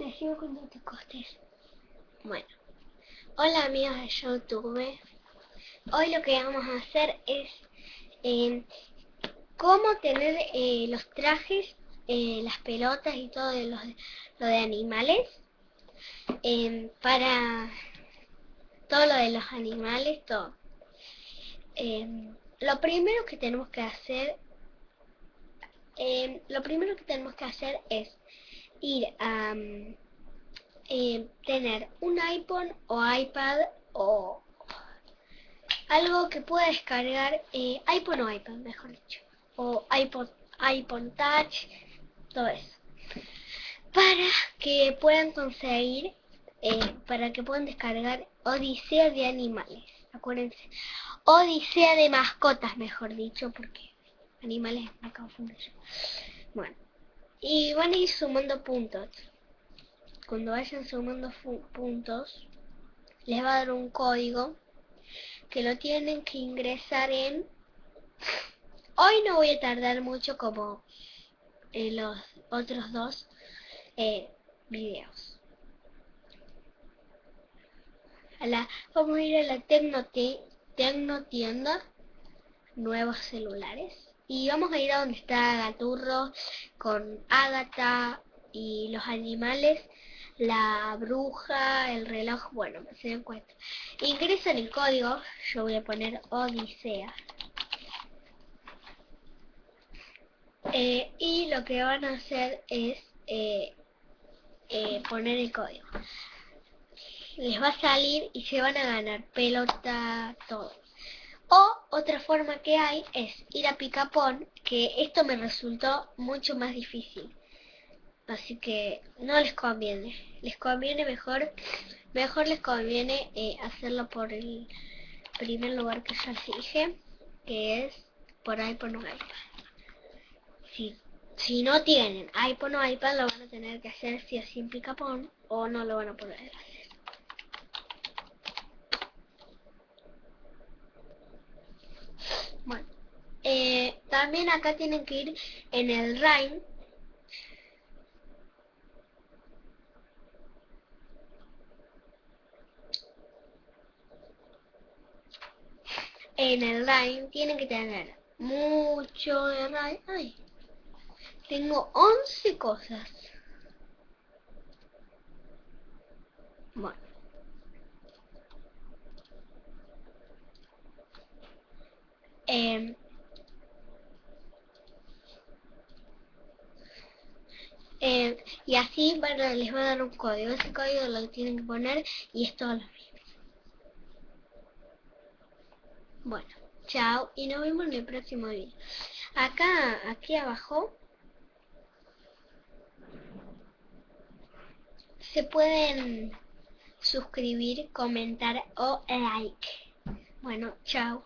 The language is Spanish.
Decime cuando te costes. Bueno, hola amigos de YouTube. Hoy lo que vamos a hacer es cómo tener los trajes, las pelotas y todo lo de animales. Para todo lo de los animales, todo. Lo primero que tenemos que hacer es ir a tener un iPhone o iPad o algo que pueda descargar, iPhone o iPad, mejor dicho, o iPod Touch, todo eso, para que puedan conseguir, para que puedan descargar Odisea de Animales. Acuérdense, Odisea de Mascotas, mejor dicho, porque animales me confundo yo. Bueno, y van a ir sumando puntos. Cuando vayan sumando puntos, les va a dar un código que lo tienen que ingresar en... Hoy no voy a tardar mucho como en los otros dos videos. Vamos a ir a la Tecnotienda, nuevos celulares. Y vamos a ir a donde está Gaturro con Ágata y los animales, la bruja, el reloj, bueno, se dan cuenta. Ingresan el código, yo voy a poner Odisea. Y lo que van a hacer es poner el código. Les va a salir y se van a ganar pelota, todo. O otra forma que hay es ir a Picapón, que esto me resultó mucho más difícil. Así que no les conviene. Les conviene mejor les conviene hacerlo por el primer lugar que ya les dije, que es por iPhone o iPad. Si no tienen iPhone o iPad, lo van a tener que hacer si así en Picapón o no lo van a poder hacer. Bueno, también acá tienen que ir en el RAIN. En el RAIN tienen que tener mucho de RAIN. Ay, tengo 11 cosas. Bueno. Y así les va a dar un código. Ese código lo tienen que poner y es todo lo mismo. Bueno, chao y nos vemos en el próximo video. Aquí abajo se pueden suscribir, comentar o like. Bueno, chao.